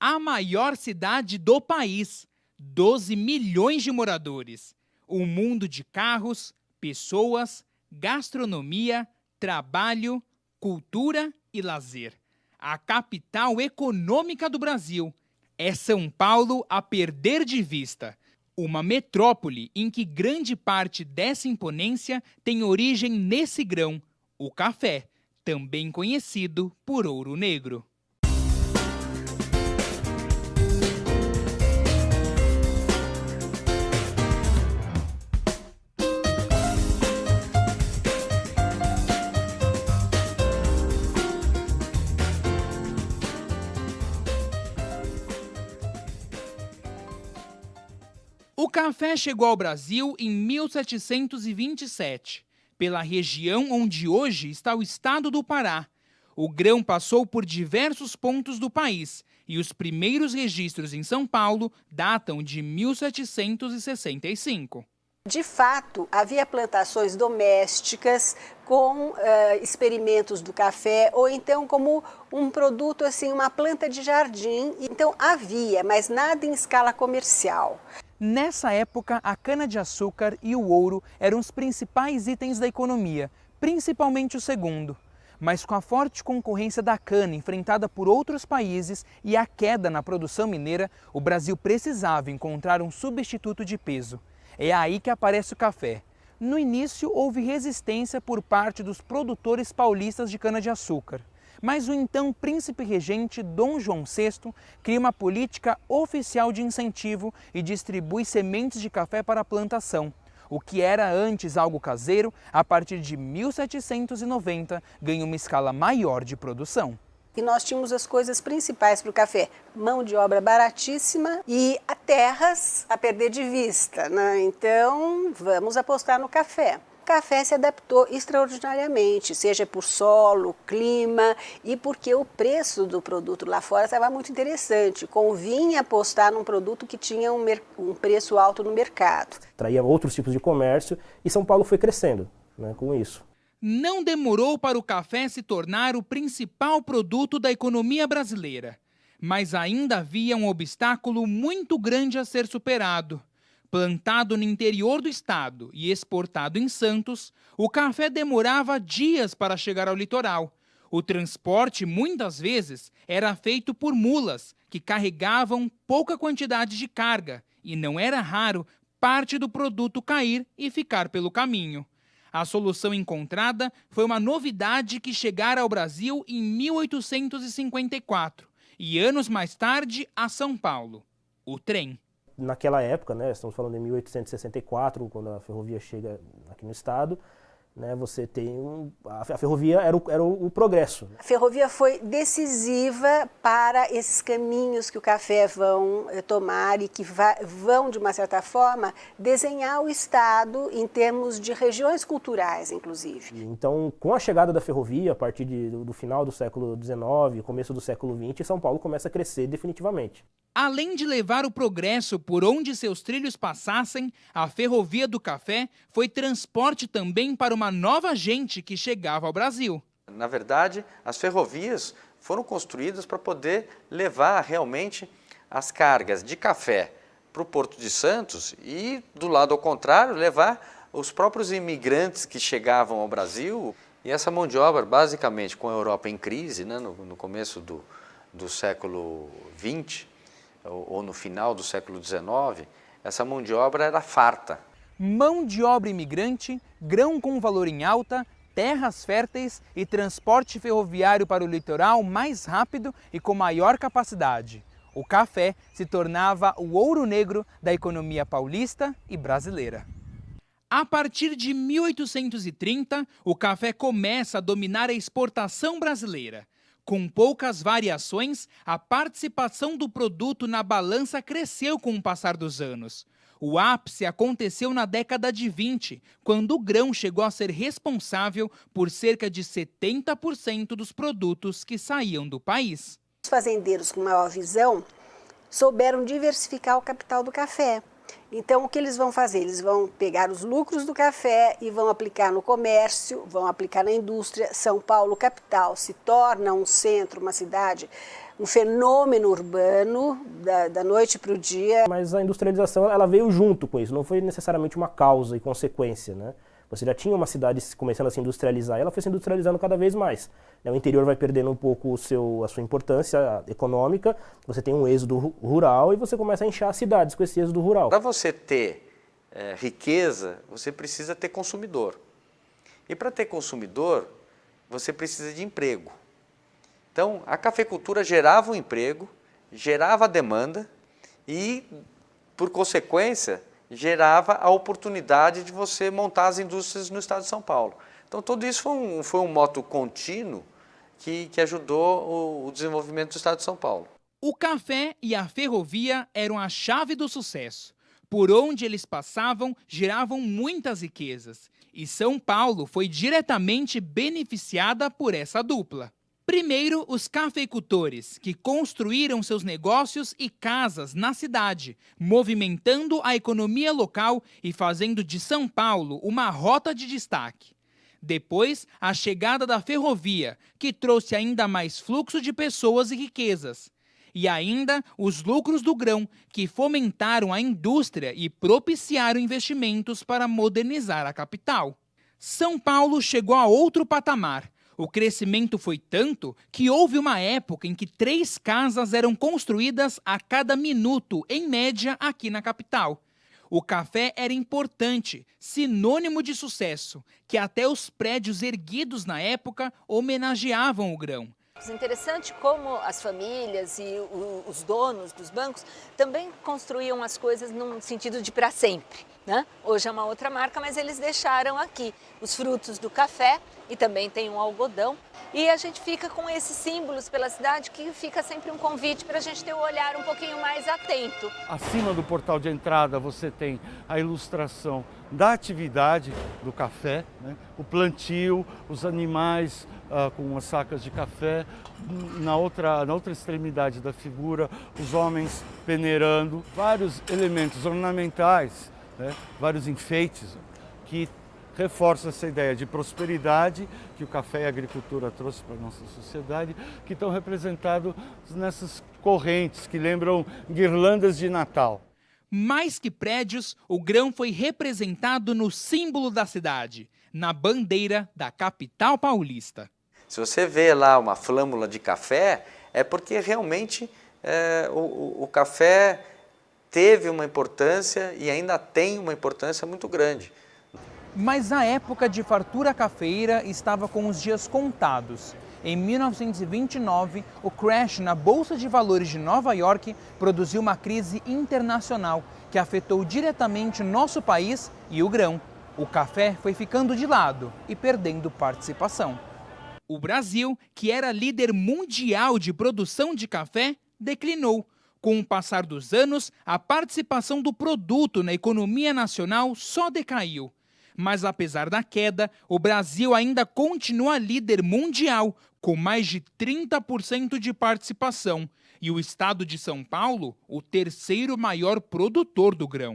A maior cidade do país, 12 milhões de moradores. Um mundo de carros, pessoas, gastronomia, trabalho, cultura e lazer. A capital econômica do Brasil. É São Paulo a perder de vista. Uma metrópole em que grande parte dessa imponência tem origem nesse grão, o café, também conhecido por ouro negro. O café chegou ao Brasil em 1727, pela região onde hoje está o estado do Pará. O grão passou por diversos pontos do país e os primeiros registros em São Paulo datam de 1765. De fato, havia plantações domésticas com experimentos do café, ou então como um produto, assim, uma planta de jardim. Então havia, mas nada em escala comercial. Nessa época, a cana-de-açúcar e o ouro eram os principais itens da economia, principalmente o segundo. Mas com a forte concorrência da cana enfrentada por outros países e a queda na produção mineira, o Brasil precisava encontrar um substituto de peso. É aí que aparece o café. No início, houve resistência por parte dos produtores paulistas de cana-de-açúcar. Mas o então príncipe regente Dom João VI cria uma política oficial de incentivo e distribui sementes de café para a plantação. O que era antes algo caseiro, a partir de 1790, ganha uma escala maior de produção. E nós tínhamos as coisas principais para o café: mão de obra baratíssima e terras a perder de vista, né? Então, vamos apostar no café. O café se adaptou extraordinariamente, seja por solo, clima e porque o preço do produto lá fora estava muito interessante. Convinha apostar num produto que tinha um preço alto no mercado. Traía outros tipos de comércio e São Paulo foi crescendo, né, com isso. Não demorou para o café se tornar o principal produto da economia brasileira. Mas ainda havia um obstáculo muito grande a ser superado. Plantado no interior do estado e exportado em Santos, o café demorava dias para chegar ao litoral. O transporte, muitas vezes, era feito por mulas, que carregavam pouca quantidade de carga, e não era raro parte do produto cair e ficar pelo caminho. A solução encontrada foi uma novidade que chegara ao Brasil em 1854 e anos mais tarde a São Paulo: o trem. Naquela época, né, estamos falando em 1864, quando a ferrovia chega aqui no estado, né, você tem a ferrovia era o progresso. A ferrovia foi decisiva para esses caminhos que o café vão tomar e que vão, de uma certa forma, desenhar o estado em termos de regiões culturais, inclusive. Então, com a chegada da ferrovia, a partir do final do século XIX, começo do século XX, São Paulo começa a crescer definitivamente. Além de levar o progresso por onde seus trilhos passassem, a Ferrovia do Café foi transporte também para uma nova gente que chegava ao Brasil. Na verdade, as ferrovias foram construídas para poder levar realmente as cargas de café para o Porto de Santos e, do lado ao contrário, levar os próprios imigrantes que chegavam ao Brasil. E essa mão de obra, basicamente, com a Europa em crise, né, no começo do século XX, ou no final do século XIX, essa mão de obra era farta. Mão de obra imigrante, grão com valor em alta, terras férteis e transporte ferroviário para o litoral mais rápido e com maior capacidade. O café se tornava o ouro negro da economia paulista e brasileira. A partir de 1830, o café começa a dominar a exportação brasileira. Com poucas variações, a participação do produto na balança cresceu com o passar dos anos. O ápice aconteceu na década de 20, quando o grão chegou a ser responsável por cerca de 70% dos produtos que saíam do país. Os fazendeiros com maior visão souberam diversificar o capital do café. Então, o que eles vão fazer? Eles vão pegar os lucros do café e vão aplicar no comércio, vão aplicar na indústria. São Paulo, capital, se torna um centro, uma cidade um fenômeno urbano da noite para o dia. Mas a industrialização ela veio junto com isso, não foi necessariamente uma causa e consequência, né? Você já tinha uma cidade começando a se industrializar e ela foi se industrializando cada vez mais. O interior vai perdendo um pouco a sua importância econômica, você tem um êxodo rural e você começa a inchar as cidades com esse êxodo rural. Para você ter riqueza, você precisa ter consumidor. E para ter consumidor, você precisa de emprego. Então, a cafeicultura gerava um emprego, gerava demanda e, por consequência, gerava a oportunidade de você montar as indústrias no estado de São Paulo. Então, tudo isso foi um moto contínuo que ajudou o desenvolvimento do estado de São Paulo. O café e a ferrovia eram a chave do sucesso. Por onde eles passavam, geravam muitas riquezas. E São Paulo foi diretamente beneficiada por essa dupla. Primeiro, os cafeicultores, que construíram seus negócios e casas na cidade, movimentando a economia local e fazendo de São Paulo uma rota de destaque. Depois, a chegada da ferrovia, que trouxe ainda mais fluxo de pessoas e riquezas. E ainda os lucros do grão, que fomentaram a indústria e propiciaram investimentos para modernizar a capital. São Paulo chegou a outro patamar. O crescimento foi tanto que houve uma época em que 3 casas eram construídas a cada minuto, em média, aqui na capital. O café era importante, sinônimo de sucesso, que até os prédios erguidos na época homenageavam o grão. É interessante como as famílias e os donos dos bancos também construíam as coisas num sentido de para sempre, né? Hoje é uma outra marca, mas eles deixaram aqui os frutos do café e também tem um algodão. E a gente fica com esses símbolos pela cidade que fica sempre um convite para a gente ter o olhar um pouquinho mais atento. Acima do portal de entrada você tem a ilustração da atividade do café, né? O plantio, os animais com as sacas de café, na outra extremidade da figura, os homens peneirando, vários elementos ornamentais, né? Vários enfeites que reforçam essa ideia de prosperidade que o café e a agricultura trouxe para a nossa sociedade, que estão representados nessas correntes que lembram guirlandas de Natal. Mais que prédios, o grão foi representado no símbolo da cidade, na bandeira da capital paulista. Se você vê lá uma flâmula de café, é porque realmente o café teve uma importância e ainda tem uma importância muito grande. Mas a época de fartura cafeira estava com os dias contados. Em 1929, o crash na Bolsa de Valores de Nova York produziu uma crise internacional que afetou diretamente o nosso país e o grão. O café foi ficando de lado e perdendo participação. O Brasil, que era líder mundial de produção de café, declinou. Com o passar dos anos, a participação do produto na economia nacional só decaiu. Mas apesar da queda, o Brasil ainda continua líder mundial, com mais de 30% de participação, e o estado de São Paulo, o terceiro maior produtor do grão.